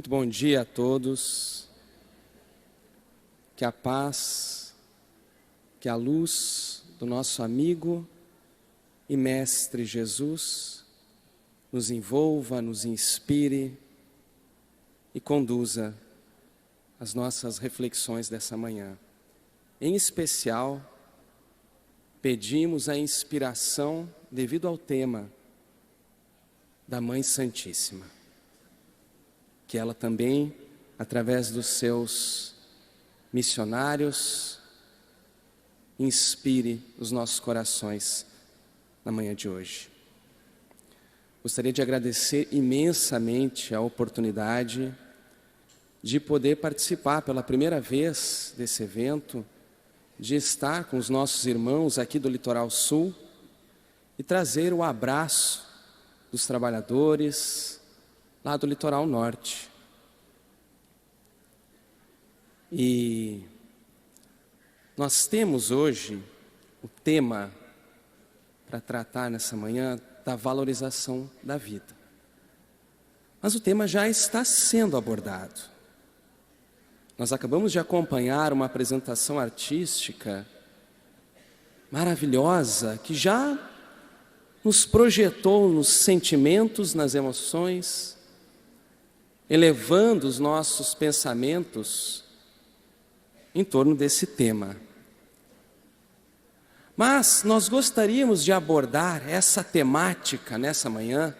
Muito bom dia a todos. Que a paz, que a luz do nosso amigo e mestre Jesus nos envolva, nos inspire e conduza as nossas reflexões dessa manhã. Em especial, pedimos a inspiração devido ao tema da Mãe Santíssima. Que ela também, através dos seus missionários, inspire os nossos corações na manhã de hoje. Gostaria de agradecer imensamente a oportunidade de poder participar pela primeira vez desse evento, de estar com os nossos irmãos aqui do Litoral Sul e trazer o abraço dos trabalhadores lá do Litoral Norte. E nós temos hoje o tema para tratar nessa manhã da valorização da vida. Mas o tema já está sendo abordado. Nós acabamos de acompanhar uma apresentação artística maravilhosa que já nos projetou nos sentimentos, nas emoções, elevando os nossos pensamentos em torno desse tema. Mas nós gostaríamos de abordar essa temática nessa manhã,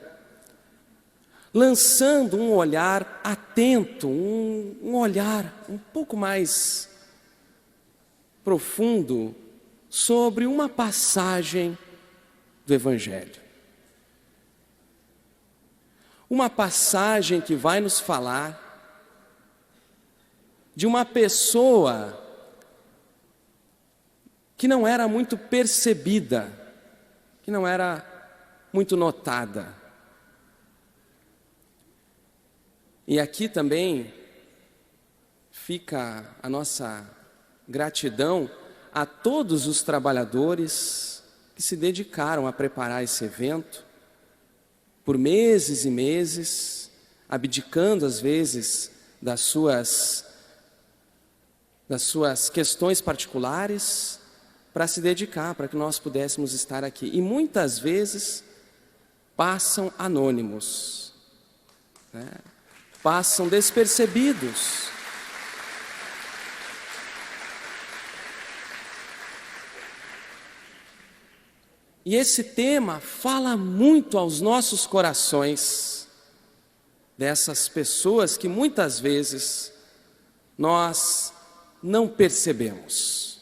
lançando um olhar atento, um olhar um pouco mais profundo sobre uma passagem do Evangelho. Uma passagem que vai nos falar de uma pessoa que não era muito percebida, que não era muito notada. E aqui também fica a nossa gratidão a todos os trabalhadores que se dedicaram a preparar esse evento, por meses e meses, abdicando às vezes das suas questões particulares, para se dedicar, para que nós pudéssemos estar aqui. E muitas vezes passam anônimos, né? Passam despercebidos. E esse tema fala muito aos nossos corações, dessas pessoas que muitas vezes nós não percebemos.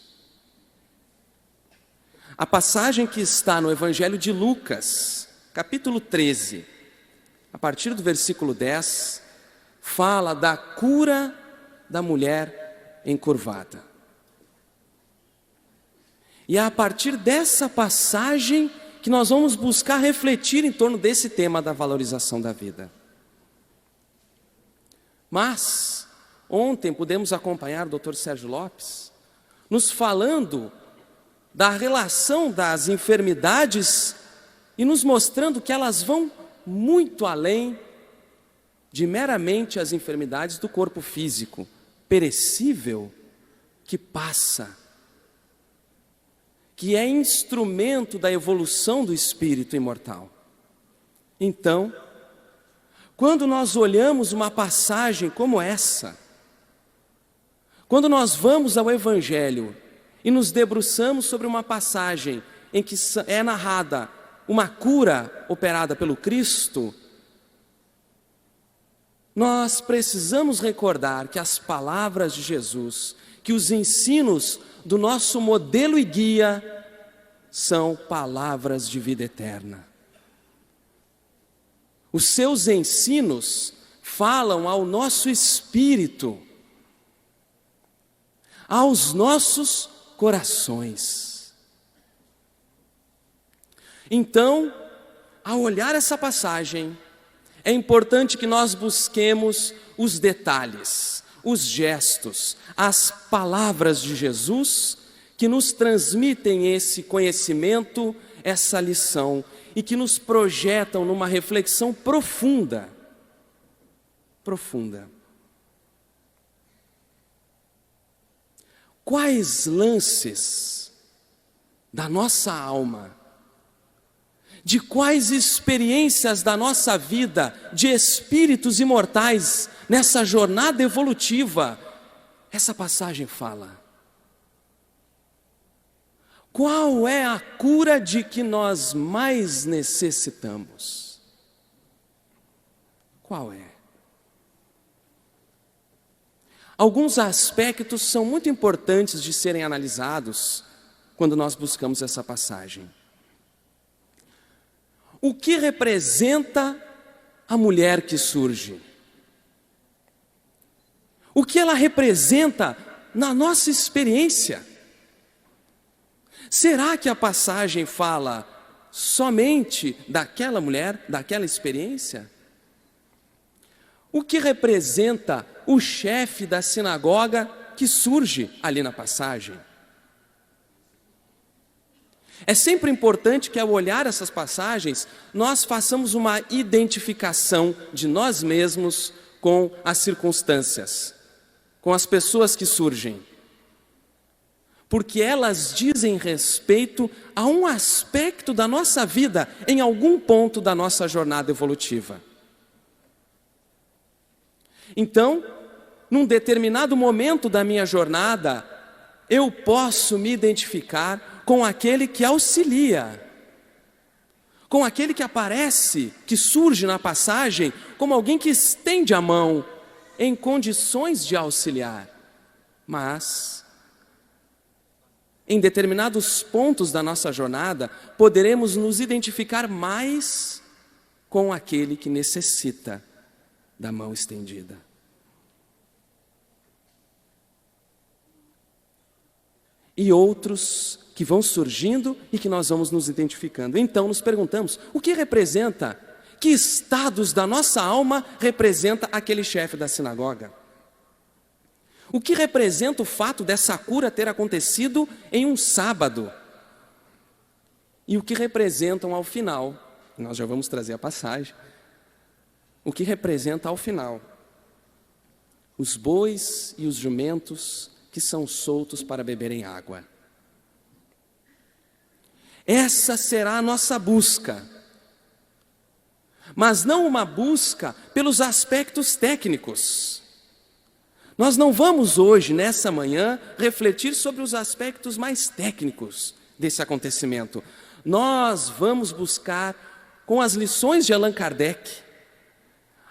A passagem que está no Evangelho de Lucas, capítulo 13, a partir do versículo 10, fala da cura da mulher encurvada. E é a partir dessa passagem que nós vamos buscar refletir em torno desse tema da valorização da vida. Mas ontem pudemos acompanhar o Dr. Sérgio Lopes nos falando da relação das enfermidades e nos mostrando que elas vão muito além de meramente as enfermidades do corpo físico, perecível, que passa, que é instrumento da evolução do espírito imortal. Então, quando nós olhamos uma passagem como essa, quando nós vamos ao Evangelho e nos debruçamos sobre uma passagem em que é narrada uma cura operada pelo Cristo, nós precisamos recordar que as palavras de Jesus, que os ensinos do nosso modelo e guia, são palavras de vida eterna. Os seus ensinos falam ao nosso espírito, aos nossos corações. Então, ao olhar essa passagem, é importante que nós busquemos os detalhes, os gestos, as palavras de Jesus que nos transmitem esse conhecimento, essa lição e que nos projetam numa reflexão profunda profunda. Quais lances da nossa alma, de quais experiências da nossa vida, de espíritos imortais, nessa jornada evolutiva, essa passagem fala? Qual é a cura de que nós mais necessitamos? Qual é? Alguns aspectos são muito importantes de serem analisados quando nós buscamos essa passagem. O que representa a mulher que surge? O que ela representa na nossa experiência? Será que a passagem fala somente daquela mulher, daquela experiência? O que representa o chefe da sinagoga que surge ali na passagem? É sempre importante que, ao olhar essas passagens, nós façamos uma identificação de nós mesmos com as circunstâncias, com as pessoas que surgem. Porque elas dizem respeito a um aspecto da nossa vida, em algum ponto da nossa jornada evolutiva. Então, num determinado momento da minha jornada, eu posso me identificar com aquele que auxilia, com aquele que aparece, que surge na passagem, como alguém que estende a mão em condições de auxiliar. Mas, em determinados pontos da nossa jornada, poderemos nos identificar mais com aquele que necessita da mão estendida. E outros que vão surgindo e que nós vamos nos identificando. Então nos perguntamos, o que representa, que estados da nossa alma representa aquele chefe da sinagoga? O que representa o fato dessa cura ter acontecido em um sábado? E o que representam ao final, nós já vamos trazer a passagem, o que representa ao final? Os bois e os jumentos que são soltos para beberem água. Essa será a nossa busca, mas não uma busca pelos aspectos técnicos. Nós não vamos hoje, nessa manhã, refletir sobre os aspectos mais técnicos desse acontecimento. Nós vamos buscar, com as lições de Allan Kardec,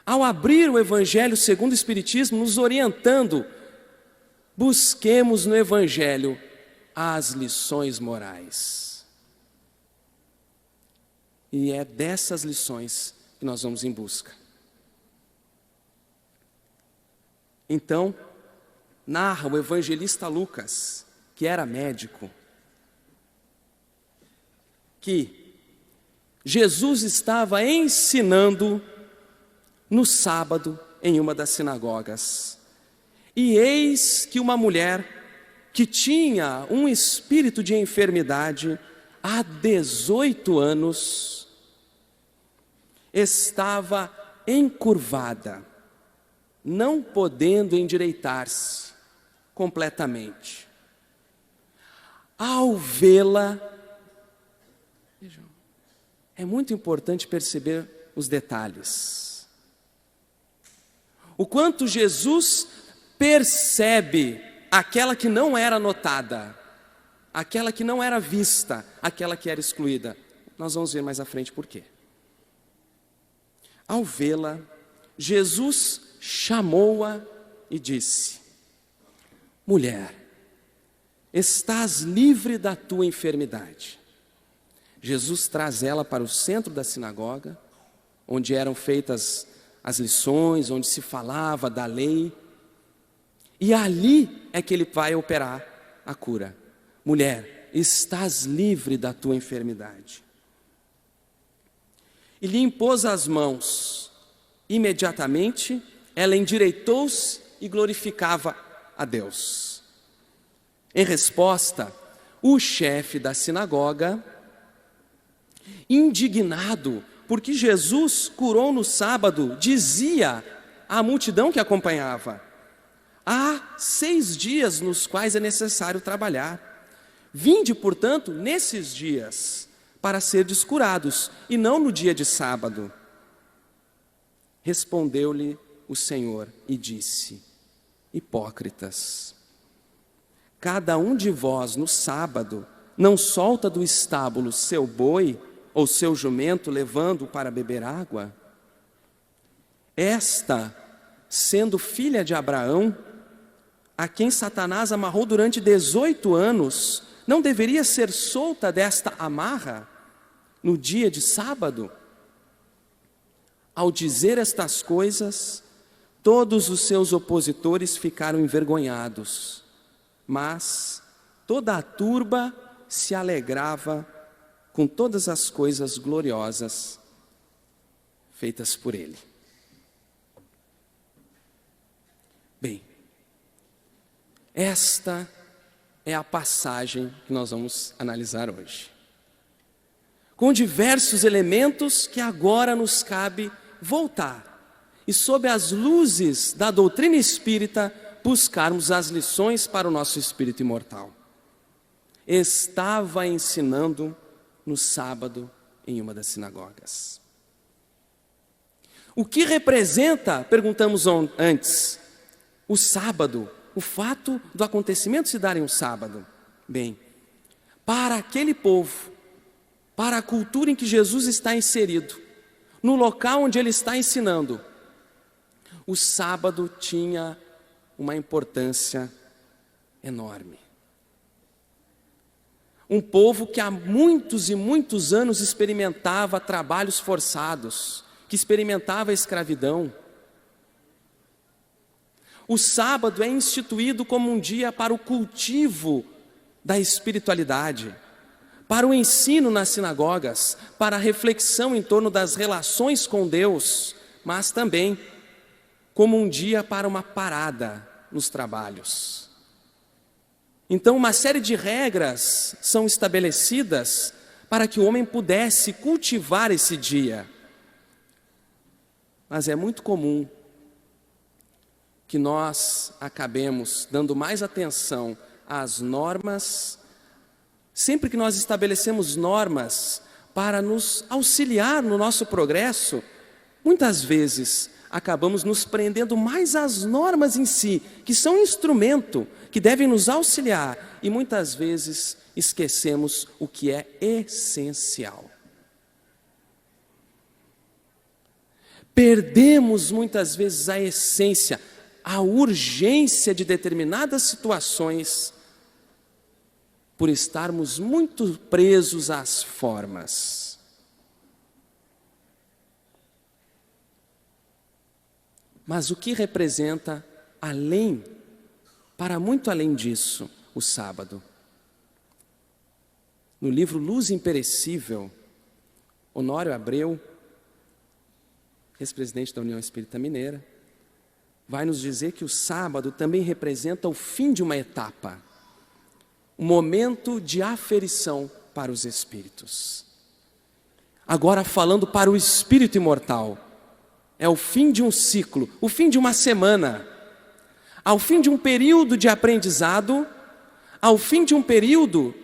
ao abrir o Evangelho segundo o Espiritismo, nos orientando, busquemos no Evangelho as lições morais. E é dessas lições que nós vamos em busca. Então, narra o evangelista Lucas, que era médico, que Jesus estava ensinando no sábado em uma das sinagogas. E eis que uma mulher que tinha um espírito de enfermidade há 18 anos, estava encurvada, não podendo endireitar-se completamente. Ao vê-la, é muito importante perceber os detalhes. O quanto Jesus percebe aquela que não era notada, aquela que não era vista, aquela que era excluída. Nós vamos ver mais à frente por quê. Ao vê-la, Jesus chamou-a e disse: mulher, estás livre da tua enfermidade. Jesus traz ela para o centro da sinagoga, onde eram feitas as lições, onde se falava da lei. E ali é que ele vai operar a cura. Mulher, estás livre da tua enfermidade. E lhe impôs as mãos. Imediatamente, ela endireitou-se e glorificava a Deus. Em resposta, o chefe da sinagoga, indignado porque Jesus curou no sábado, dizia à multidão que acompanhava: há 6 dias nos quais é necessário trabalhar. Vinde, portanto, nesses dias, para serdes curados, e não no dia de sábado. Respondeu-lhe o Senhor e disse: hipócritas, cada um de vós no sábado não solta do estábulo seu boi ou seu jumento, levando-o para beber água? Esta, sendo filha de Abraão, a quem Satanás amarrou durante 18 anos, não deveria ser solta desta amarra no dia de sábado? Ao dizer estas coisas, todos os seus opositores ficaram envergonhados, mas toda a turba se alegrava com todas as coisas gloriosas feitas por ele. Bem, esta é a passagem que nós vamos analisar hoje, com diversos elementos que agora nos cabe voltar e, sob as luzes da doutrina espírita, buscarmos as lições para o nosso espírito imortal. Estava ensinando no sábado em uma das sinagogas. O que representa, perguntamos antes, o sábado, o fato do acontecimento se dar em um sábado? Bem, para aquele povo, para a cultura em que Jesus está inserido, no local onde ele está ensinando, o sábado tinha uma importância enorme. Um povo que há muitos e muitos anos experimentava trabalhos forçados, que experimentava a escravidão. O sábado é instituído como um dia para o cultivo da espiritualidade, para o ensino nas sinagogas, para a reflexão em torno das relações com Deus, mas também como um dia para uma parada nos trabalhos. Então, uma série de regras são estabelecidas para que o homem pudesse cultivar esse dia. Mas é muito comum que nós acabemos dando mais atenção às normas, sempre que nós estabelecemos normas para nos auxiliar no nosso progresso, muitas vezes acabamos nos prendendo mais às normas em si, que são um instrumento, que devem nos auxiliar, e muitas vezes esquecemos o que é essencial. Perdemos muitas vezes a essência, a urgência de determinadas situações, por estarmos muito presos às formas. Mas o que representa para muito além disso, o sábado? No livro Luz Imperecível, Honório Abreu, ex-presidente da União Espírita Mineira, vai nos dizer que o sábado também representa o fim de uma etapa, um momento de aferição para os espíritos. Agora, falando para o espírito imortal, é o fim de um ciclo, o fim de uma semana, ao fim de um período de aprendizado, ao fim de um período,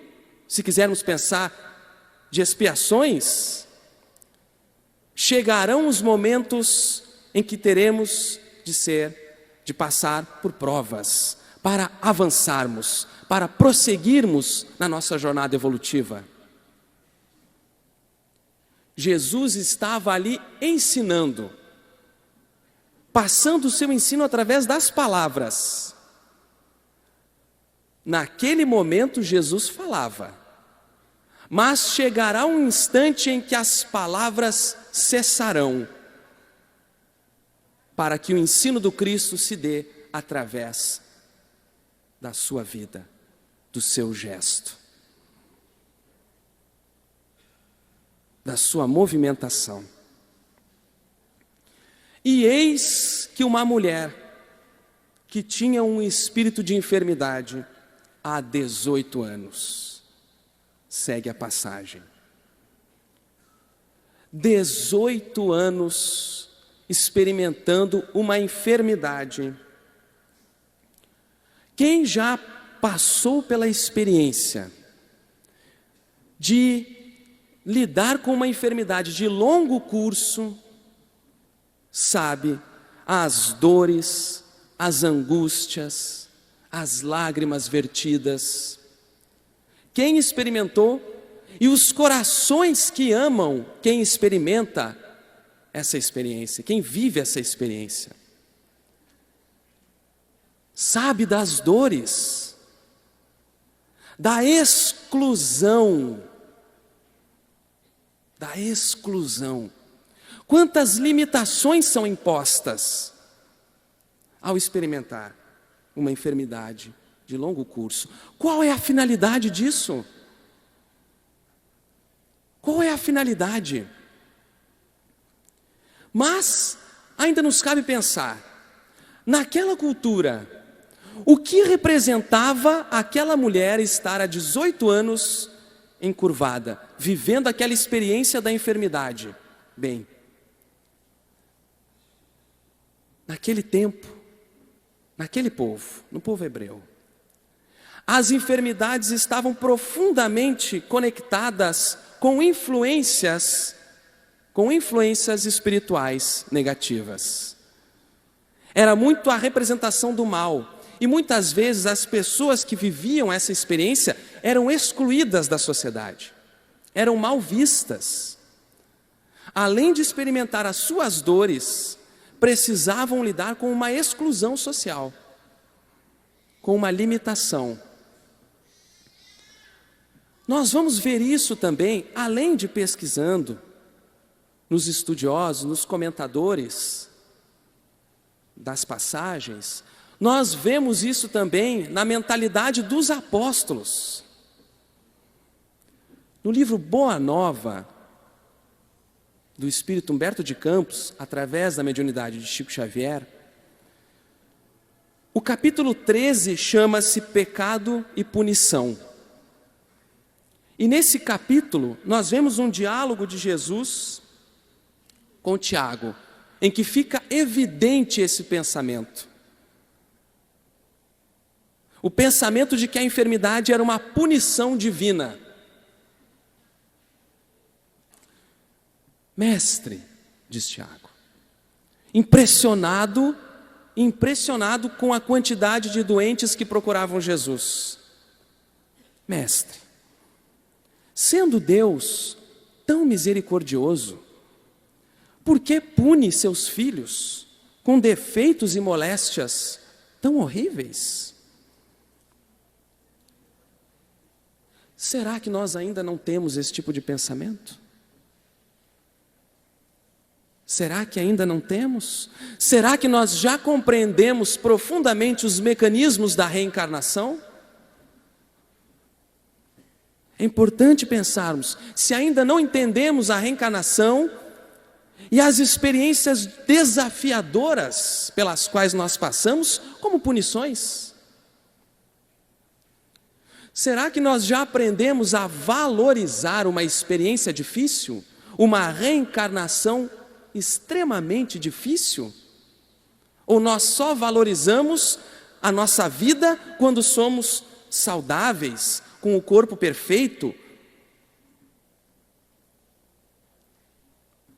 se quisermos pensar, de expiações. Chegarão os momentos em que teremos de passar por provas, para avançarmos, para prosseguirmos na nossa jornada evolutiva. Jesus estava ali ensinando, passando o seu ensino através das palavras. Naquele momento Jesus falava, mas chegará um instante em que as palavras cessarão, para que o ensino do Cristo se dê através da sua vida, do seu gesto, da sua movimentação. E eis que uma mulher que tinha um espírito de enfermidade há 18 anos, segue a passagem, 18 anos experimentando uma enfermidade. Quem já passou pela experiência de lidar com uma enfermidade de longo curso, sabe as dores, as angústias, as lágrimas vertidas. Quem experimentou e os corações que amam quem experimenta essa experiência, quem vive essa experiência, sabe das dores, da exclusão, Quantas limitações são impostas ao experimentar uma enfermidade de longo curso? Qual é a finalidade disso? Qual é a finalidade? Mas ainda nos cabe pensar, naquela cultura, o que representava aquela mulher estar há 18 anos encurvada, vivendo aquela experiência da enfermidade? Bem, naquele tempo, naquele povo, no povo hebreu, as enfermidades estavam profundamente conectadas com influências espirituais negativas. Era muito a representação do mal. E muitas vezes as pessoas que viviam essa experiência eram excluídas da sociedade, eram mal vistas. Além de experimentar as suas dores, precisavam lidar com uma exclusão social, com uma limitação. Nós vamos ver isso também, além de pesquisando, nos estudiosos, nos comentadores das passagens, nós vemos isso também na mentalidade dos apóstolos. No livro Boa Nova, do Espírito Humberto de Campos, através da mediunidade de Chico Xavier, o capítulo 13 chama-se Pecado e Punição. E nesse capítulo nós vemos um diálogo de Jesus com Tiago, em que fica evidente esse pensamento. O pensamento de que a enfermidade era uma punição divina. Mestre, diz Tiago, impressionado com a quantidade de doentes que procuravam Jesus. Mestre, sendo Deus tão misericordioso, por que pune seus filhos com defeitos e moléstias tão horríveis? Será que nós ainda não temos esse tipo de pensamento? Será que ainda não temos? Será que nós já compreendemos profundamente os mecanismos da reencarnação? É importante pensarmos, se ainda não entendemos a reencarnação e as experiências desafiadoras pelas quais nós passamos como punições. Será que nós já aprendemos a valorizar uma experiência difícil? Uma reencarnação extremamente difícil? Ou nós só valorizamos a nossa vida quando somos saudáveis, com o corpo perfeito?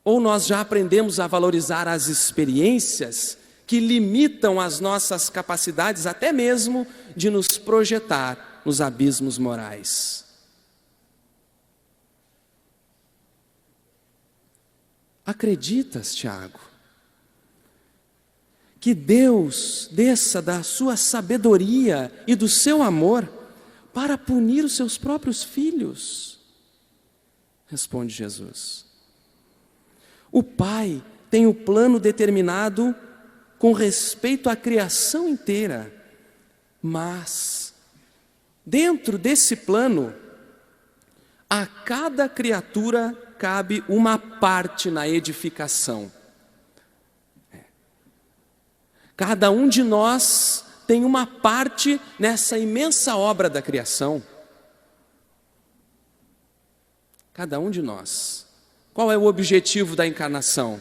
Ou nós já aprendemos a valorizar as experiências que limitam as nossas capacidades até mesmo de nos projetar nos abismos morais? Acreditas, Tiago, que Deus desça da sua sabedoria e do seu amor para punir os seus próprios filhos? Responde Jesus. O Pai tem o plano determinado com respeito à criação inteira, mas dentro desse plano, a cada criatura cabe uma parte na edificação. Cada um de nós tem uma parte nessa imensa obra da criação. Cada um de nós. Qual é o objetivo da encarnação?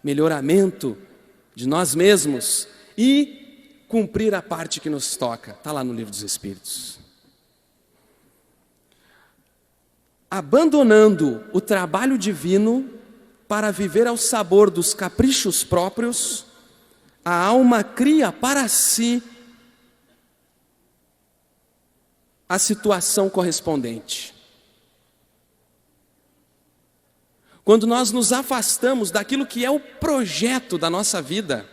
melhoramento de nós mesmos e cumprir a parte que nos toca. Está lá no Livro dos Espíritos. Abandonando o trabalho divino para viver ao sabor dos caprichos próprios, a alma cria para si a situação correspondente. Quando nós nos afastamos daquilo que é o projeto da nossa vida,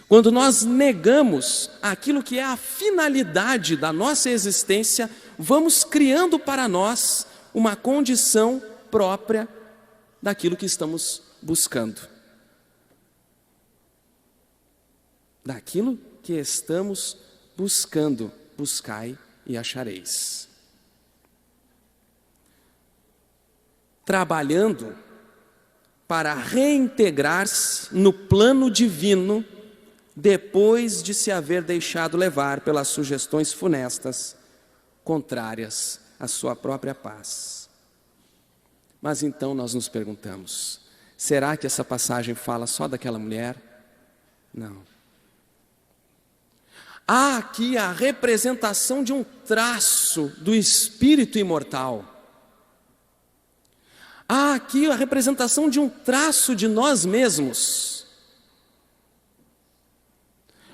quando nós negamos aquilo que é a finalidade da nossa existência, vamos criando para nós uma condição própria daquilo que estamos buscando. Daquilo que estamos buscando, buscai e achareis. Trabalhando para reintegrar-se no plano divino, depois de se haver deixado levar pelas sugestões funestas, contrárias à sua própria paz. Mas então nós nos perguntamos, será que essa passagem fala só daquela mulher? Não. Há aqui a representação de um traço do espírito imortal. Há aqui a representação de um traço de nós mesmos.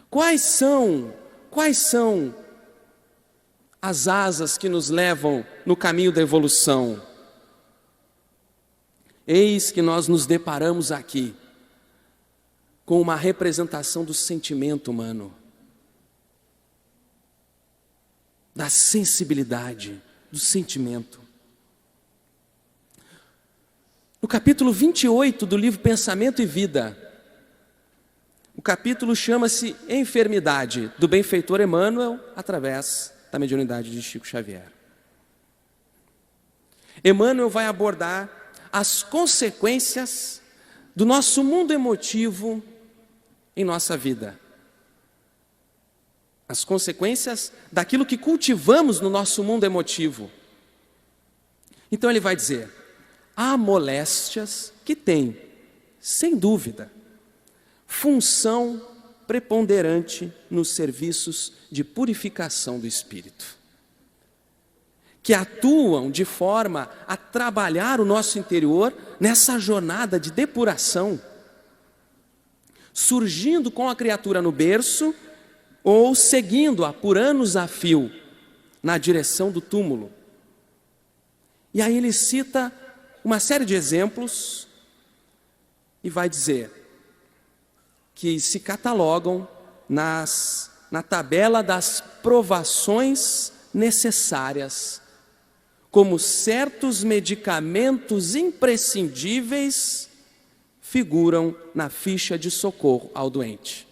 Quais são as asas que nos levam no caminho da evolução? Eis que nós nos deparamos aqui com uma representação do sentimento humano, da sensibilidade, do sentimento. No capítulo 28 do livro Pensamento e Vida, o capítulo chama-se Enfermidade, do benfeitor Emmanuel, através da mediunidade de Chico Xavier. Emmanuel vai abordar as consequências do nosso mundo emotivo em nossa vida. As consequências daquilo que cultivamos no nosso mundo emotivo. Então ele vai dizer, há moléstias que têm, sem dúvida, função preponderante nos serviços de purificação do espírito, que atuam de forma a trabalhar o nosso interior nessa jornada de depuração, surgindo com a criatura no berço ou seguindo-a por anos a fio na direção do túmulo. E aí ele cita uma série de exemplos e vai dizer que se catalogam na tabela das provações necessárias, como certos medicamentos imprescindíveis figuram na ficha de socorro ao doente.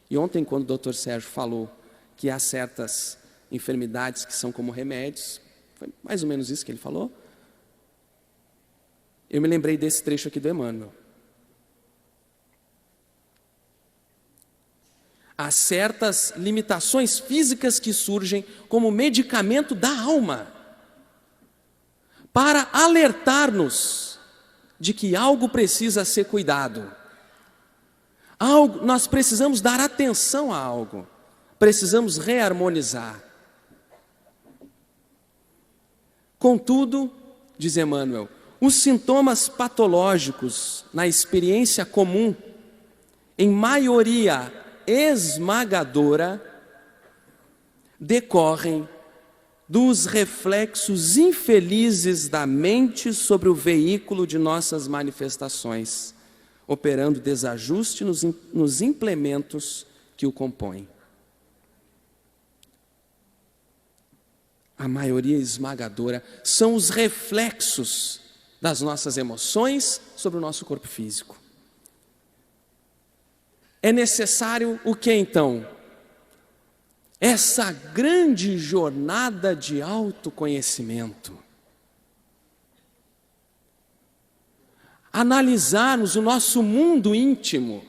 E ontem, quando o Dr. Sérgio falou que há certas enfermidades que são como remédios, foi mais ou menos isso que ele falou, eu me lembrei desse trecho aqui do Emmanuel. Há certas limitações físicas que surgem como medicamento da alma, para alertar-nos de que algo precisa ser cuidado. Nós precisamos dar atenção a algo, precisamos reharmonizar. Contudo, diz Emmanuel, os sintomas patológicos na experiência comum, em maioria esmagadora, decorrem dos reflexos infelizes da mente sobre o veículo de nossas manifestações, operando desajuste nos implementos que o compõem. A maioria esmagadora são os reflexos das nossas emoções sobre o nosso corpo físico. É necessário o que então? Essa grande jornada de autoconhecimento. Analisarmos o nosso mundo íntimo.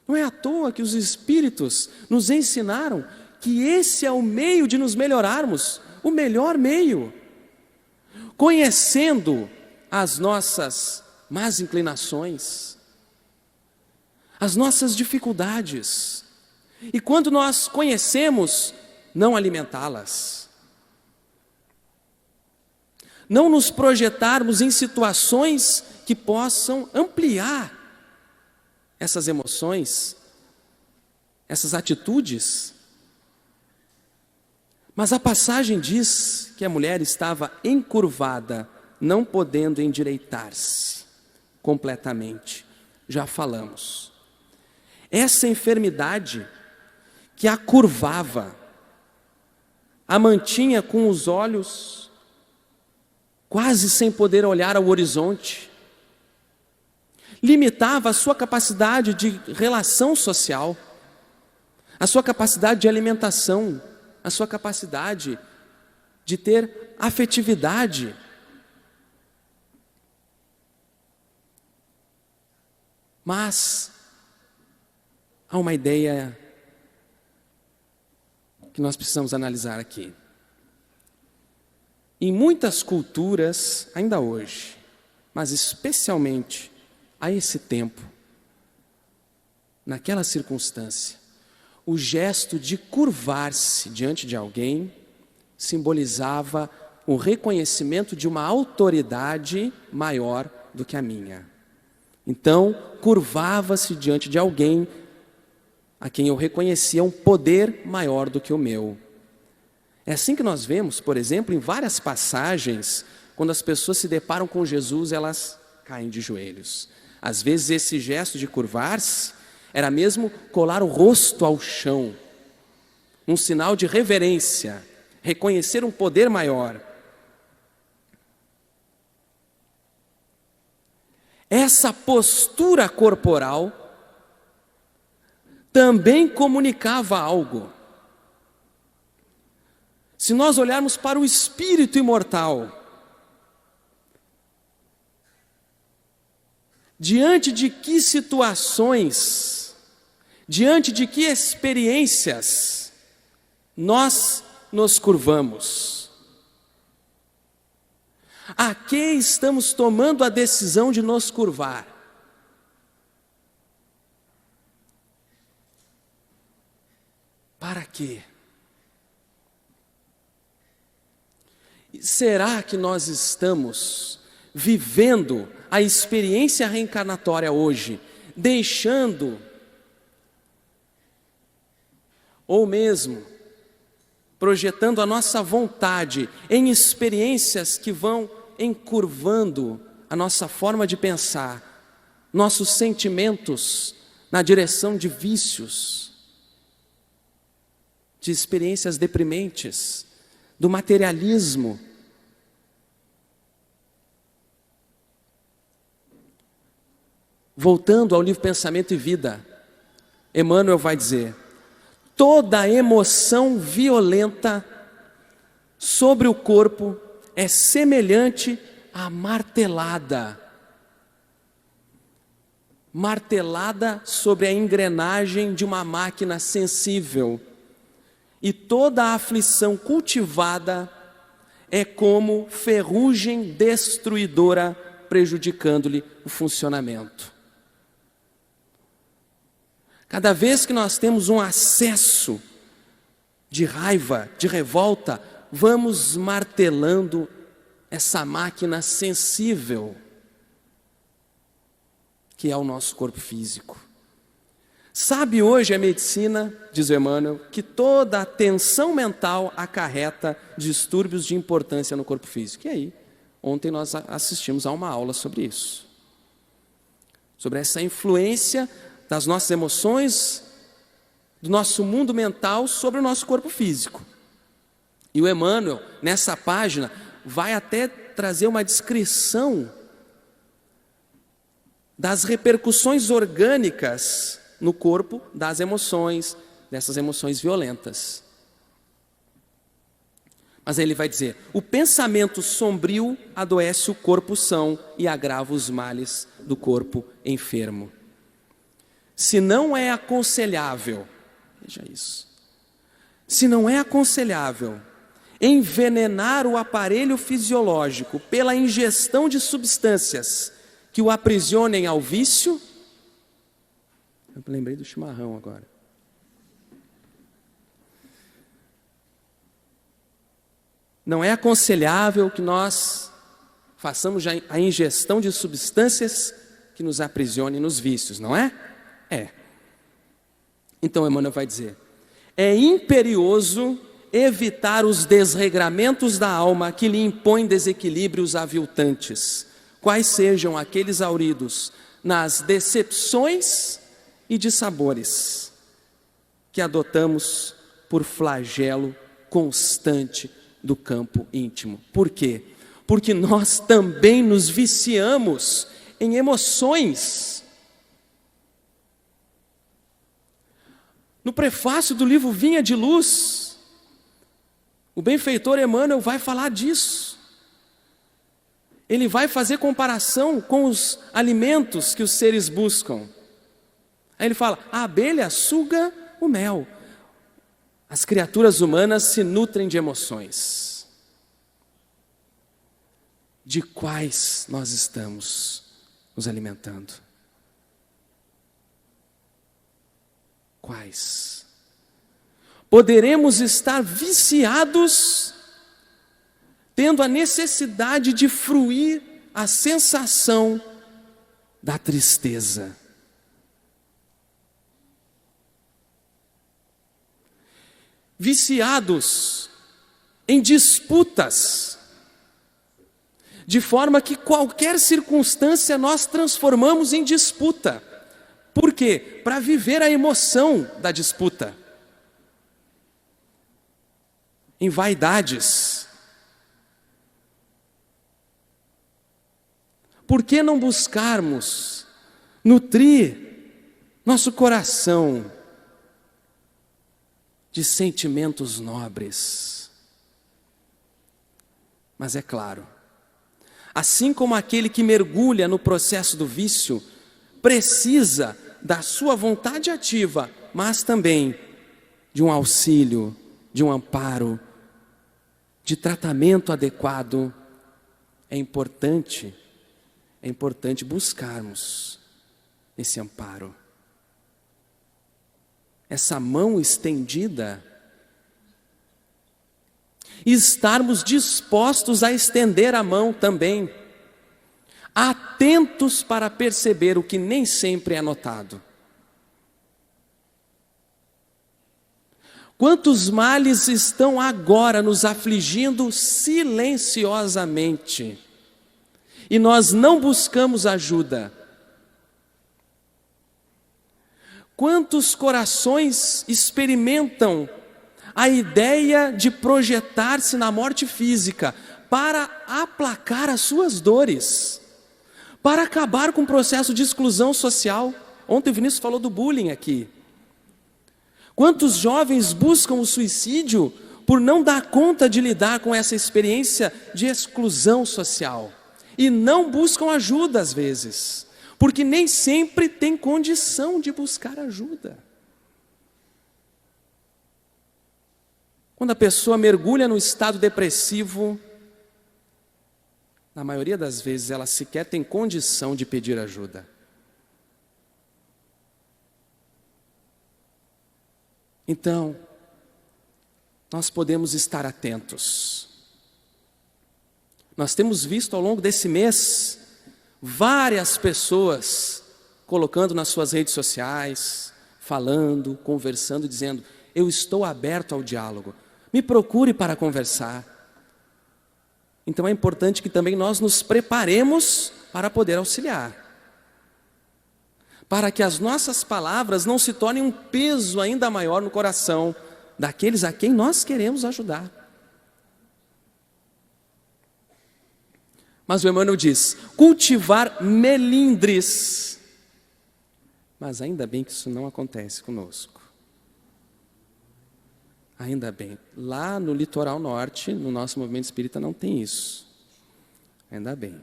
Não é à toa que os Espíritos nos ensinaram que esse é o meio de nos melhorarmos, o melhor meio. Conhecendo as nossas más inclinações, as nossas dificuldades. E quando nós conhecemos, não alimentá-las. Não nos projetarmos em situações que possam ampliar essas emoções, essas atitudes. Mas a passagem diz que a mulher estava encurvada, não podendo endireitar-se completamente. Já falamos. Essa enfermidade que a curvava, a mantinha com os olhos quase sem poder olhar ao horizonte, limitava a sua capacidade de relação social, a sua capacidade de alimentação, a sua capacidade de ter afetividade. Mas há uma ideia que nós precisamos analisar aqui. Em muitas culturas, ainda hoje, mas especialmente a esse tempo, naquela circunstância, o gesto de curvar-se diante de alguém simbolizava o reconhecimento de uma autoridade maior do que a minha. Então, curvava-se diante de alguém a quem eu reconhecia um poder maior do que o meu. É assim que nós vemos, por exemplo, em várias passagens, quando as pessoas se deparam com Jesus, elas caem de joelhos. Às vezes esse gesto de curvar-se era mesmo colar o rosto ao chão, um sinal de reverência, reconhecer um poder maior. Essa postura corporal também comunicava algo. Se nós olharmos para o espírito imortal, diante de que situações, diante de que experiências nós nos curvamos? A que estamos tomando a decisão de nos curvar? Para quê? Será que nós estamos vivendo a experiência reencarnatória hoje, deixando, ou mesmo projetando a nossa vontade em experiências que vão encurvando a nossa forma de pensar, nossos sentimentos na direção de vícios, de experiências deprimentes, do materialismo? Voltando ao livro Pensamento e Vida, Emmanuel vai dizer: toda emoção violenta sobre o corpo é semelhante à martelada. Martelada sobre a engrenagem de uma máquina sensível. E toda a aflição cultivada é como ferrugem destruidora, prejudicando-lhe o funcionamento. Cada vez que nós temos um acesso de raiva, de revolta, vamos martelando essa máquina sensível que é o nosso corpo físico. Sabe hoje a medicina, diz o Emmanuel, que toda a tensão mental acarreta distúrbios de importância no corpo físico. E aí, ontem nós assistimos a uma aula sobre isso. Sobre essa influência das nossas emoções, do nosso mundo mental sobre o nosso corpo físico. E o Emmanuel, nessa página, vai até trazer uma descrição das repercussões orgânicas no corpo das emoções, dessas emoções violentas. Mas ele vai dizer: o pensamento sombrio adoece o corpo são e agrava os males do corpo enfermo. Se não é aconselhável, veja isso, se não é aconselhável envenenar o aparelho fisiológico pela ingestão de substâncias que o aprisionem ao vício, Eu lembrei do chimarrão agora. Não é aconselhável que nós façamos a ingestão de substâncias que nos aprisionem nos vícios, não é? É. Então Emmanuel vai dizer: é imperioso evitar os desregramentos da alma que lhe impõem desequilíbrios aviltantes, quais sejam aqueles hauridos nas decepções e dissabores que adotamos por flagelo constante do campo íntimo. Por quê? Porque nós também nos viciamos em emoções. No prefácio do livro Vinha de Luz, o benfeitor Emmanuel vai falar disso. Ele vai fazer comparação com os alimentos que os seres buscam. Aí ele fala: a abelha suga o mel. As criaturas humanas se nutrem de emoções. De quais nós estamos nos alimentando? Quais? Poderemos estar viciados, tendo a necessidade de fruir a sensação da tristeza. Viciados em disputas, de forma que qualquer circunstância nós transformamos em disputa. Por quê? Para viver a emoção da disputa. Em vaidades. Por que não buscarmos nutrir nosso coração de sentimentos nobres? Mas é claro, assim como aquele que mergulha no processo do vício precisa da sua vontade ativa, mas também de um auxílio, de um amparo, de tratamento adequado, é importante buscarmos esse amparo. Essa mão estendida, e estarmos dispostos a estender a mão também, atentos para perceber o que nem sempre é notado. Quantos males estão agora nos afligindo silenciosamente, e nós não buscamos ajuda? Quantos corações experimentam a ideia de projetar-se na morte física para aplacar as suas dores, para acabar com o processo de exclusão social? Ontem o Vinícius falou do bullying aqui. Quantos jovens buscam o suicídio por não dar conta de lidar com essa experiência de exclusão social? E não buscam ajuda às vezes, porque nem sempre tem condição de buscar ajuda. Quando a pessoa mergulha no estado depressivo, na maioria das vezes ela sequer tem condição de pedir ajuda. Então, nós podemos estar atentos. Nós temos visto ao longo desse mês várias pessoas colocando nas suas redes sociais, falando, conversando, dizendo: eu estou aberto ao diálogo, me procure para conversar. Então é importante que também nós nos preparemos para poder auxiliar, para que as nossas palavras não se tornem um peso ainda maior no coração daqueles a quem nós queremos ajudar. Mas o Emmanuel diz: cultivar melindres. Mas ainda bem que isso não acontece conosco. Ainda bem. Lá no litoral norte, no nosso movimento espírita, não tem isso. Ainda bem.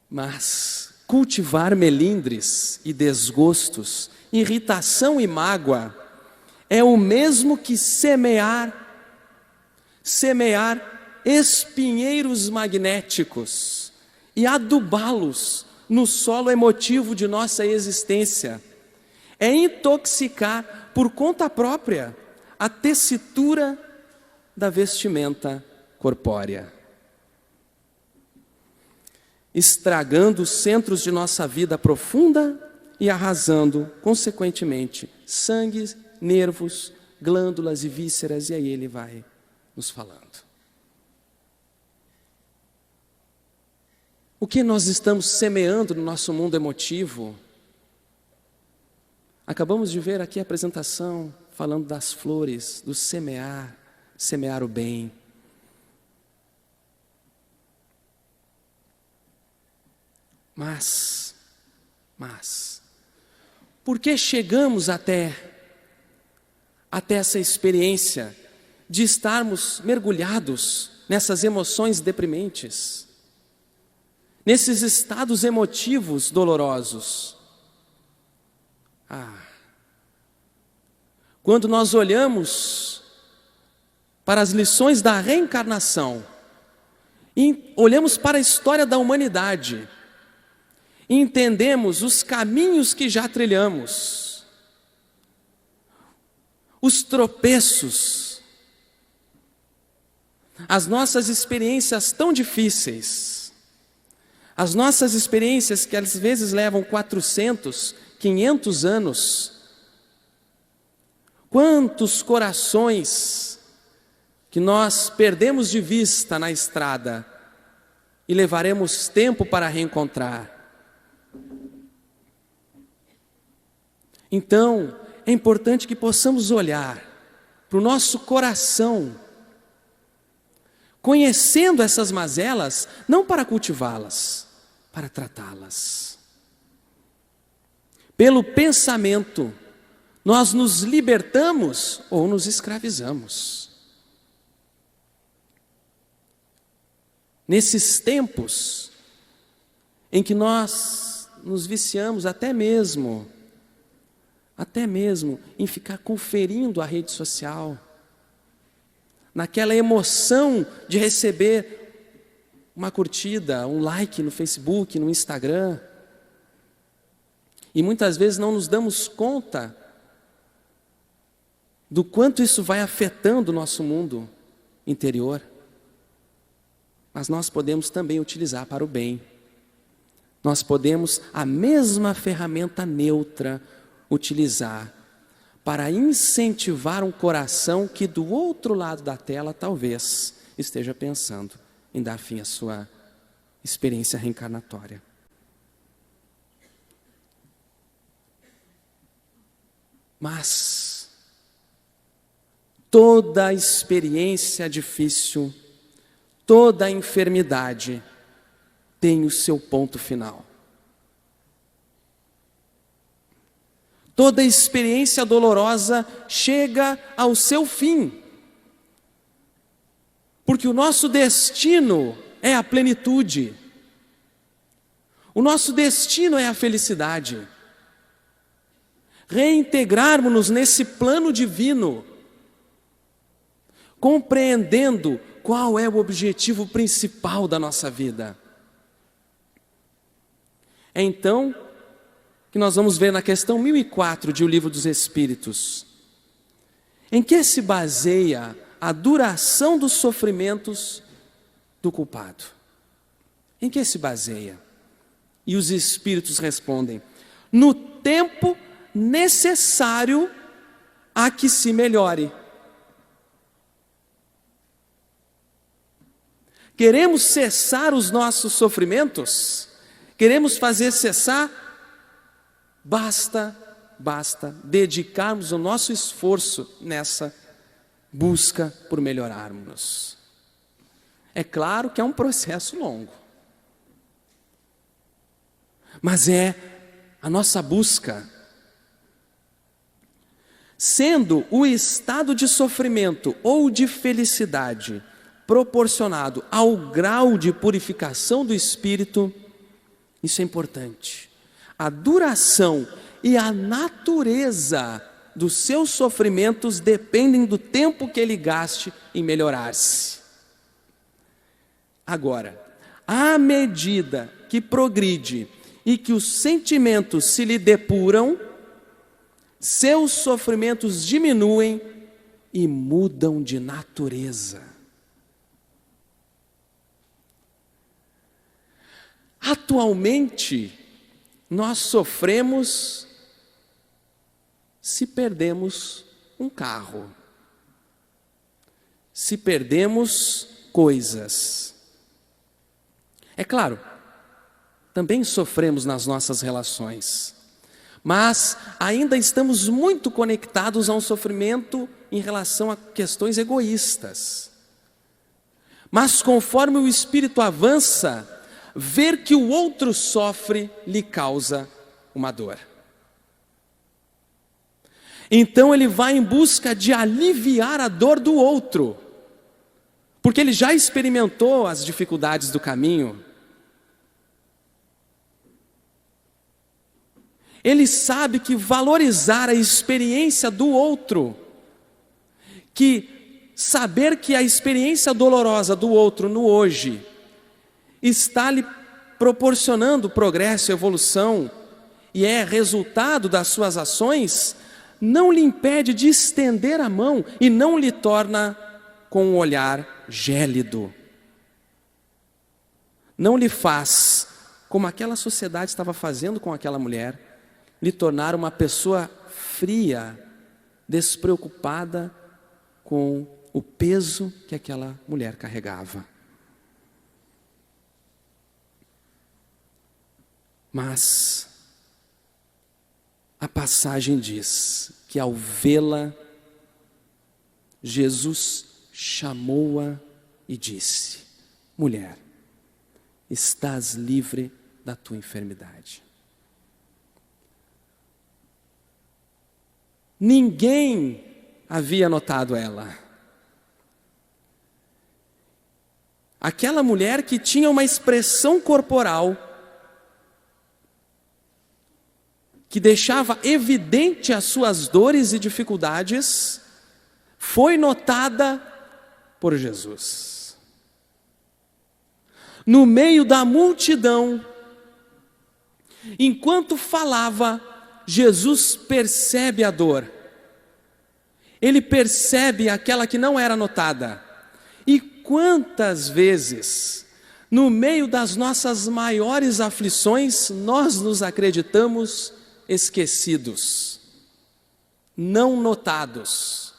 Mas cultivar melindres e desgostos, irritação e mágoa, é o mesmo que semear espinheiros magnéticos e adubá-los no solo emotivo de nossa existência. É intoxicar por conta própria a tessitura da vestimenta corpórea, estragando os centros de nossa vida profunda e arrasando, consequentemente, sangue, nervos, glândulas e vísceras, e aí ele vai nos falando. O que nós estamos semeando no nosso mundo emotivo? Acabamos de ver aqui a apresentação falando das flores, do semear, semear o bem. Mas, por que chegamos até essa experiência de estarmos mergulhados nessas emoções deprimentes, nesses estados emotivos dolorosos? Quando nós olhamos para as lições da reencarnação, e olhamos para a história da humanidade, e entendemos os caminhos que já trilhamos, os tropeços, as nossas experiências tão difíceis, as nossas experiências que às vezes levam 400, 500 anos, quantos corações que nós perdemos de vista na estrada e levaremos tempo para reencontrar. Então, é importante que possamos olhar para o nosso coração, conhecendo essas mazelas, não para cultivá-las, para tratá-las. Pelo pensamento, nós nos libertamos ou nos escravizamos. Nesses tempos em que nós nos viciamos até mesmo em ficar conferindo a rede social, naquela emoção de receber uma curtida, um like no Facebook, no Instagram, e muitas vezes não nos damos conta do quanto isso vai afetando o nosso mundo interior. Mas nós podemos também utilizar para o bem. Nós podemos a mesma ferramenta neutra utilizar para incentivar um coração que do outro lado da tela talvez esteja pensando em dar fim à sua experiência reencarnatória. Mas toda experiência difícil, toda enfermidade tem o seu ponto final. Toda experiência dolorosa chega ao seu fim. Porque o nosso destino é a plenitude. O nosso destino é a felicidade. Reintegrarmos-nos nesse plano divino, compreendendo qual é o objetivo principal da nossa vida. É então que nós vamos ver na questão 1004 de O Livro dos Espíritos, em que se baseia a duração dos sofrimentos do culpado. Em que se baseia? E os Espíritos respondem: no tempo necessário a que se melhore. Queremos cessar os nossos sofrimentos? Queremos fazer cessar? Basta dedicarmos o nosso esforço nessa busca por melhorarmos. É claro que é um processo longo, mas é a nossa busca. Sendo o estado de sofrimento ou de felicidade proporcionado ao grau de purificação do espírito, isso é importante. A duração e a natureza dos seus sofrimentos dependem do tempo que ele gaste em melhorar-se. Agora, à medida que progride e que os sentimentos se lhe depuram, seus sofrimentos diminuem e mudam de natureza. Atualmente, nós sofremos se perdemos um carro, se perdemos coisas. É claro, também sofremos nas nossas relações, mas ainda estamos muito conectados a um sofrimento em relação a questões egoístas. Mas conforme o espírito avança, ver que o outro sofre lhe causa uma dor. Então ele vai em busca de aliviar a dor do outro, porque ele já experimentou as dificuldades do caminho. Ele sabe que valorizar a experiência do outro, que saber que a experiência dolorosa do outro no hoje está lhe proporcionando progresso e evolução, e é resultado das suas ações, não lhe impede de estender a mão e não lhe torna com um olhar gélido. Não lhe faz, como aquela sociedade estava fazendo com aquela mulher, lhe tornar uma pessoa fria, despreocupada com o peso que aquela mulher carregava. Mas a passagem diz que ao vê-la, Jesus chamou-a e disse: mulher, estás livre da tua enfermidade. Ninguém havia notado ela. Aquela mulher que tinha uma expressão corporal que deixava evidente as suas dores e dificuldades, foi notada por Jesus. No meio da multidão, enquanto falava, Jesus percebe a dor. Ele percebe aquela que não era notada. E quantas vezes, no meio das nossas maiores aflições, nós nos acreditamos esquecidos, não notados.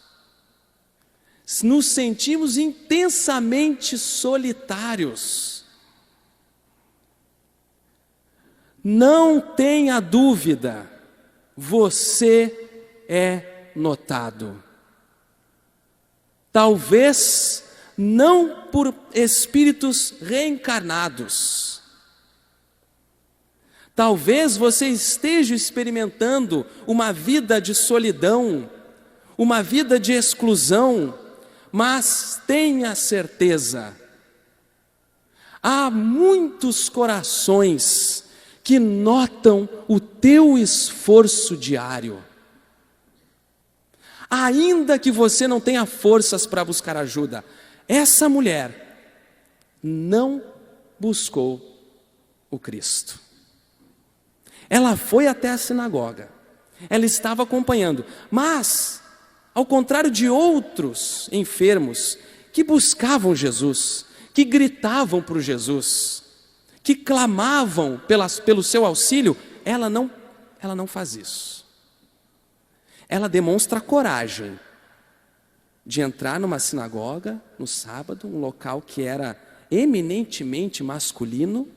Nos sentimos intensamente solitários. Não tenha dúvida, você é notado. Talvez não por espíritos reencarnados. Talvez você esteja experimentando uma vida de solidão, uma vida de exclusão, mas tenha certeza, há muitos corações que notam o teu esforço diário. Ainda que você não tenha forças para buscar ajuda, essa mulher não buscou o Cristo. Ela foi até a sinagoga, ela estava acompanhando, mas, ao contrário de outros enfermos que buscavam Jesus, que gritavam por Jesus, que clamavam pelo seu auxílio, ela não faz isso. Ela demonstra coragem de entrar numa sinagoga no sábado, um local que era eminentemente masculino,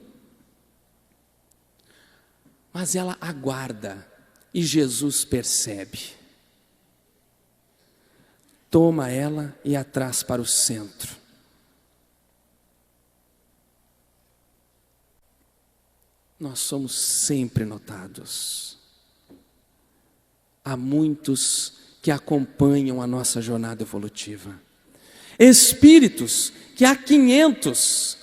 mas ela aguarda e Jesus percebe. Toma ela e a traz para o centro. Nós somos sempre notados. Há muitos que acompanham a nossa jornada evolutiva. Espíritos que há 500,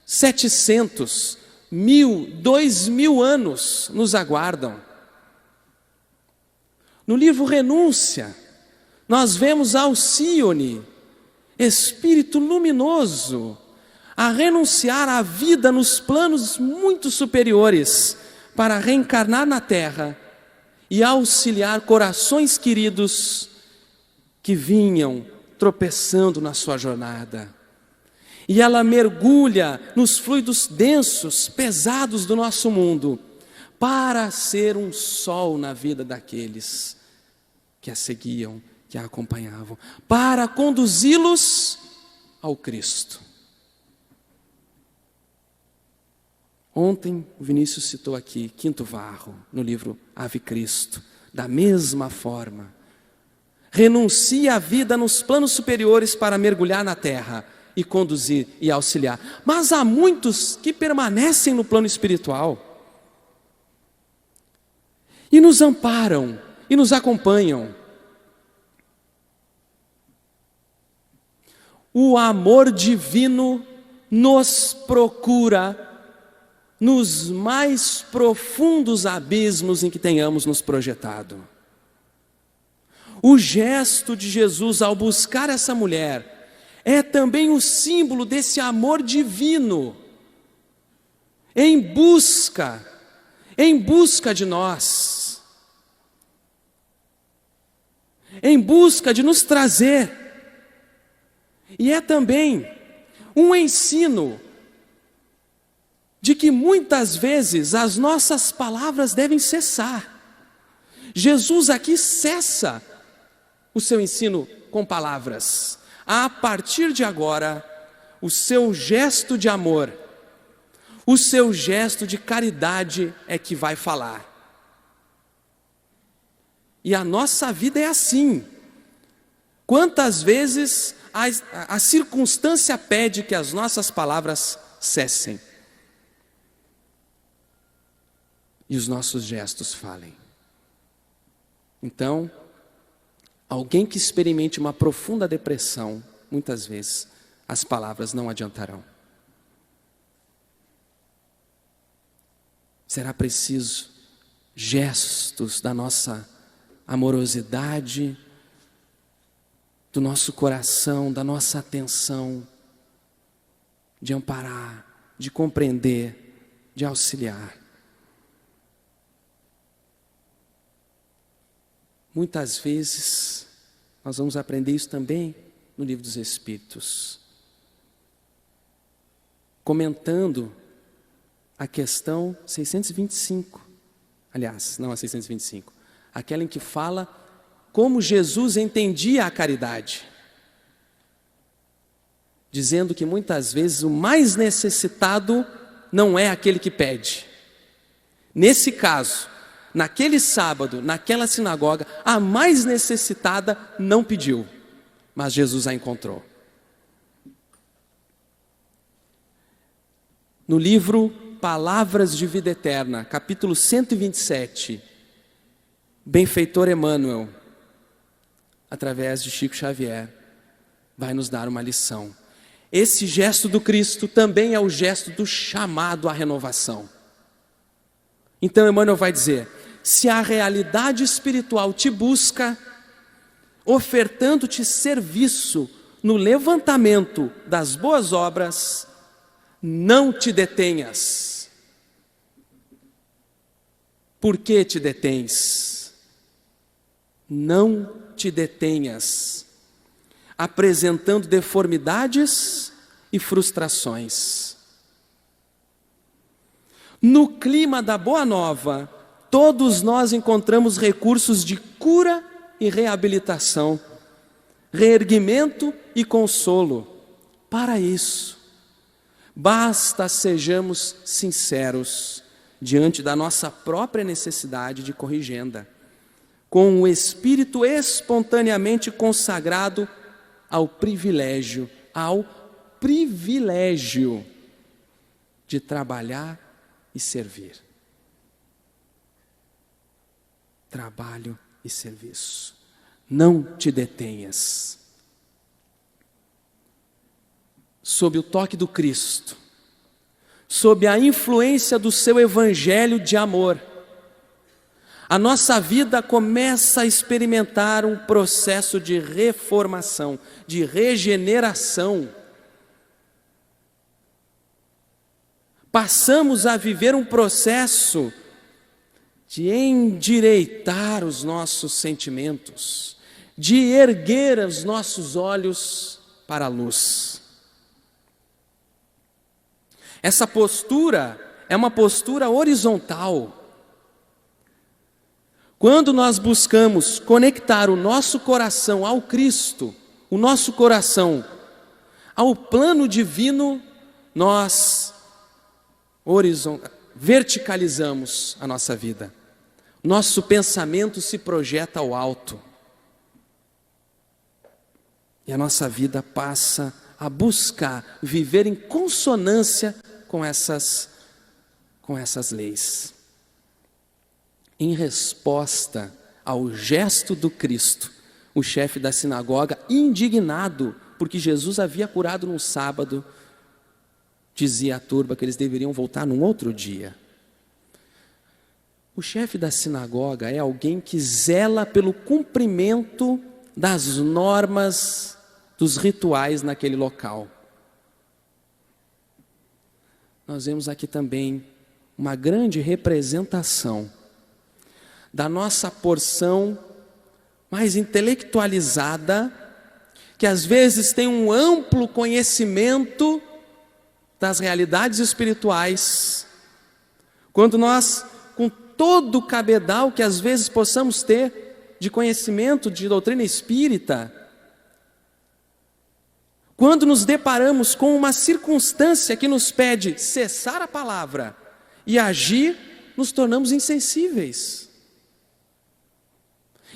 700, 1000, 2000 anos nos aguardam. No livro Renúncia, nós vemos Alcione, espírito luminoso, a renunciar à vida nos planos muito superiores, para reencarnar na Terra e auxiliar corações queridos que vinham tropeçando na sua jornada. E ela mergulha nos fluidos densos, pesados do nosso mundo, para ser um sol na vida daqueles que a seguiam, que a acompanhavam, para conduzi-los ao Cristo. Ontem o Vinícius citou aqui Quinto Varro, no livro Ave Cristo. Da mesma forma, renuncia a vida nos planos superiores para mergulhar na terra e conduzir e auxiliar. Mas há muitos que permanecem no plano espiritual e nos amparam e nos acompanham. O amor divino nos procura nos mais profundos abismos em que tenhamos nos projetado. O gesto de Jesus ao buscar essa mulher é também o símbolo desse amor divino, em busca de nós, em busca de nos trazer. E é também um ensino de que muitas vezes as nossas palavras devem cessar. Jesus aqui cessa o seu ensino com palavras. A partir de agora, o seu gesto de amor, o seu gesto de caridade é que vai falar. E a nossa vida é assim. Quantas vezes a circunstância pede que as nossas palavras cessem e os nossos gestos falem. Então, alguém que experimente uma profunda depressão, muitas vezes, as palavras não adiantarão. Será preciso gestos da nossa amorosidade, do nosso coração, da nossa atenção, de amparar, de compreender, de auxiliar. Muitas vezes, nós vamos aprender isso também no Livro dos Espíritos, comentando a questão 625, aliás, não a 625, aquela em que fala como Jesus entendia a caridade, dizendo que muitas vezes o mais necessitado não é aquele que pede. Nesse caso, naquele sábado, naquela sinagoga, a mais necessitada não pediu, mas Jesus a encontrou. No livro Palavras de Vida Eterna, capítulo 127, benfeitor Emmanuel, através de Chico Xavier, vai nos dar uma lição. Esse gesto do Cristo também é o gesto do chamado à renovação. Então Emmanuel vai dizer: se a realidade espiritual te busca, ofertando-te serviço no levantamento das boas obras, não te detenhas. Por que te detens? Não te detenhas, apresentando deformidades e frustrações. No clima da Boa Nova, todos nós encontramos recursos de cura e reabilitação, reerguimento e consolo. Para isso, basta sejamos sinceros diante da nossa própria necessidade de corrigenda, com o espírito espontaneamente consagrado ao privilégio de trabalhar e servir. Trabalho e serviço. Não te detenhas. Sob o toque do Cristo, sob a influência do seu evangelho de amor, a nossa vida começa a experimentar um processo de reformação, de regeneração. Passamos a viver um processo de endireitar os nossos sentimentos, de erguer os nossos olhos para a luz. Essa postura é uma postura horizontal. Quando nós buscamos conectar o nosso coração ao Cristo, o nosso coração ao plano divino, nós verticalizamos a nossa vida. Nosso pensamento se projeta ao alto. E a nossa vida passa a buscar viver em consonância com essas leis. Em resposta ao gesto do Cristo, o chefe da sinagoga, indignado porque Jesus havia curado num sábado, dizia à turba que eles deveriam voltar num outro dia. O chefe da sinagoga é alguém que zela pelo cumprimento das normas, dos rituais naquele local. Nós vemos aqui também uma grande representação da nossa porção mais intelectualizada, que às vezes tem um amplo conhecimento das realidades espirituais, quando nós, com todo o cabedal que às vezes possamos ter de conhecimento de doutrina espírita, quando nos deparamos com uma circunstância que nos pede cessar a palavra e agir, nos tornamos insensíveis.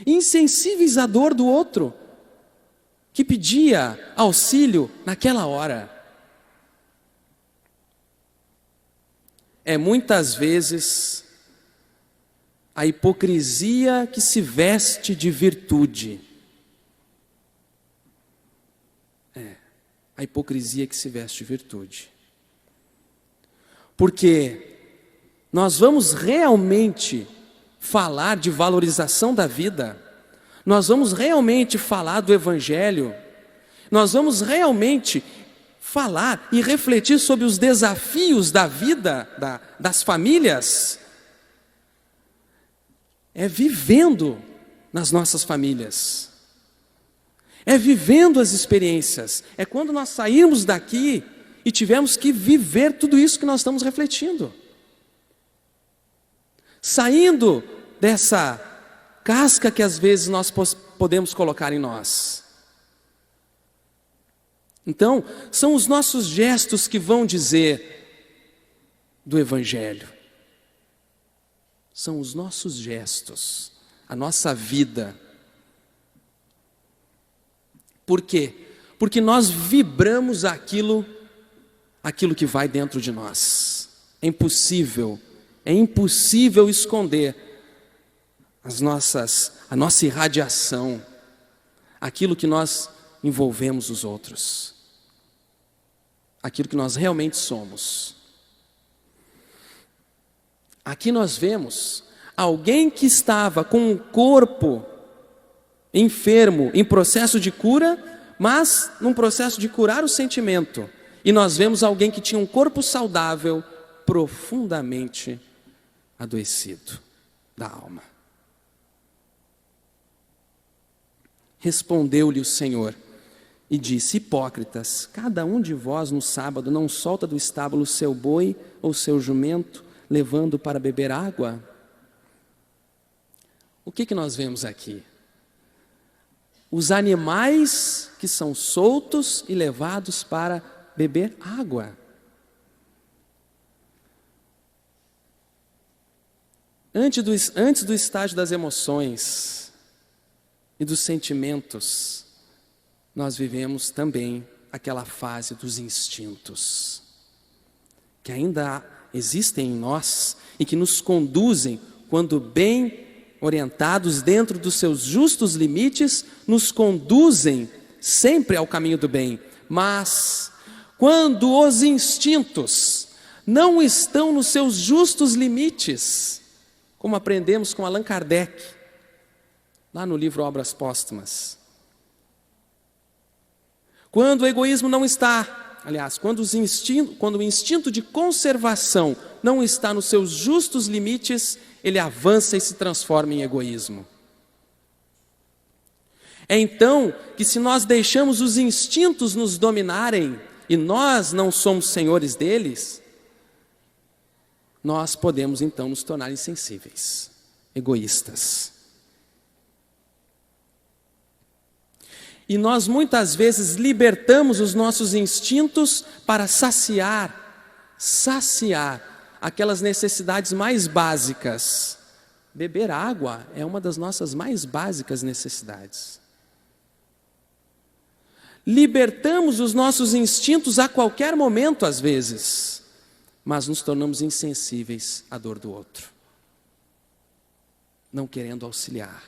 Insensíveis à dor do outro, que pedia auxílio naquela hora. É muitas vezes a hipocrisia que se veste de virtude. A hipocrisia que se veste de virtude. Porque nós vamos realmente falar de valorização da vida, nós vamos realmente falar do Evangelho, nós vamos realmente falar e refletir sobre os desafios da vida, das famílias, é vivendo nas nossas famílias, é vivendo as experiências, é quando nós sairmos daqui e tivermos que viver tudo isso que nós estamos refletindo. Saindo dessa casca que às vezes nós podemos colocar em nós. Então, são os nossos gestos que vão dizer do Evangelho. São os nossos gestos, a nossa vida. Por quê? Porque nós vibramos aquilo que vai dentro de nós. É impossível esconder a nossa irradiação, aquilo que nós envolvemos os outros, aquilo que nós realmente somos. Aqui nós vemos alguém que estava com um corpo enfermo, em processo de cura, mas num processo de curar o sentimento. E nós vemos alguém que tinha um corpo saudável, profundamente adoecido da alma. Respondeu-lhe o Senhor e disse: hipócritas, cada um de vós no sábado não solta do estábulo seu boi ou seu jumento, levando para beber água? O que nós vemos aqui? Os animais que são soltos e levados para beber água. Antes do estágio das emoções e dos sentimentos, nós vivemos também aquela fase dos instintos, que ainda existem em nós e que nos conduzem, quando bem orientados dentro dos seus justos limites, nos conduzem sempre ao caminho do bem. Mas quando os instintos não estão nos seus justos limites, como aprendemos com Allan Kardec, lá no livro Obras Póstumas, quando o egoísmo não está, aliás, quando o instinto de conservação não está nos seus justos limites, ele avança e se transforma em egoísmo. É então que, se nós deixamos os instintos nos dominarem e nós não somos senhores deles, nós podemos então nos tornar insensíveis, egoístas. E nós muitas vezes libertamos os nossos instintos para saciar aquelas necessidades mais básicas. Beber água é uma das nossas mais básicas necessidades. Libertamos os nossos instintos a qualquer momento, às vezes, mas nos tornamos insensíveis à dor do outro, não querendo auxiliar.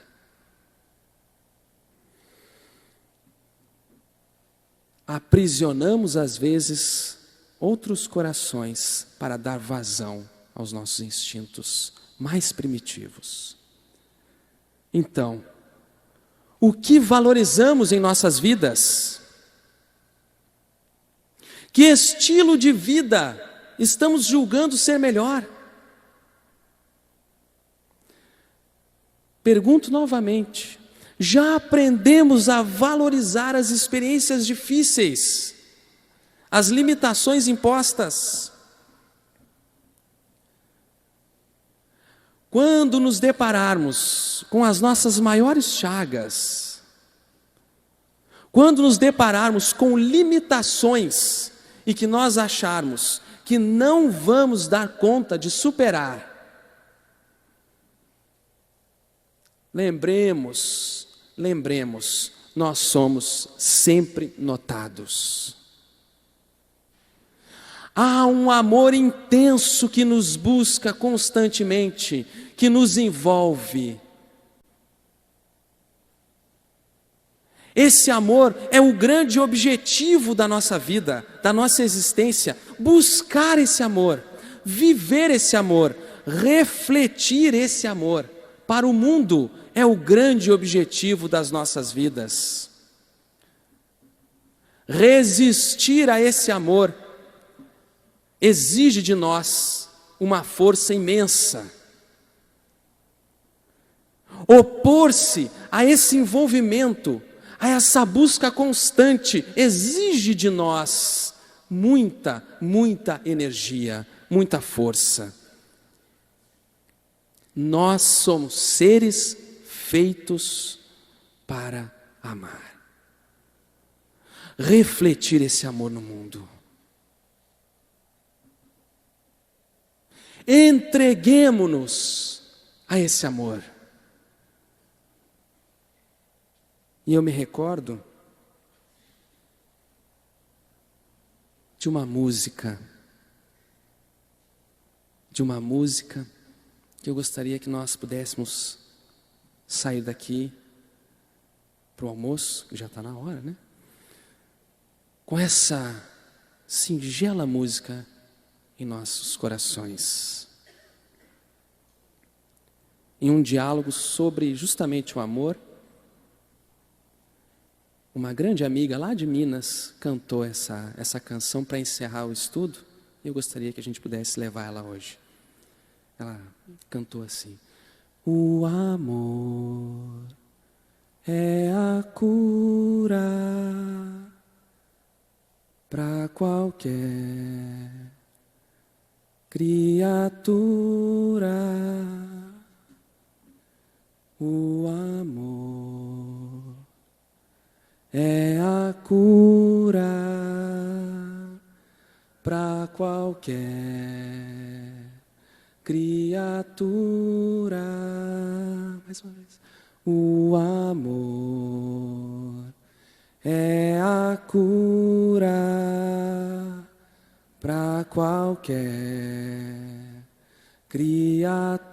Aprisionamos, às vezes, outros corações para dar vazão aos nossos instintos mais primitivos. Então, o que valorizamos em nossas vidas? Que estilo de vida estamos julgando ser melhor? Pergunto novamente: já aprendemos a valorizar as experiências difíceis, as limitações impostas? Quando nos depararmos com as nossas maiores chagas, quando nos depararmos com limitações e que nós acharmos que não vamos dar conta de superar, lembremos, nós somos sempre notados. Há um amor intenso que nos busca constantemente, que nos envolve. Esse amor é o grande objetivo da nossa vida, da nossa existência. Buscar esse amor, viver esse amor, refletir esse amor para o mundo é o grande objetivo das nossas vidas. Resistir a esse amor exige de nós uma força imensa. Opor-se a esse envolvimento, a essa busca constante, exige de nós muita energia, muita força. Nós somos seres feitos para amar. Refletir esse amor no mundo. Entreguemo-nos a esse amor. E eu me recordo de uma música que eu gostaria que nós pudéssemos sair daqui para o almoço, que já está na hora, né? Com essa singela música em nossos corações. Em um diálogo sobre justamente o amor, uma grande amiga lá de Minas cantou essa canção para encerrar o estudo, e eu gostaria que a gente pudesse levar ela hoje. Ela cantou assim: o amor é a cura para qualquer criatura. O amor é a cura para qualquer criatura. Mais uma vez. O amor é a cura para qualquer criatura.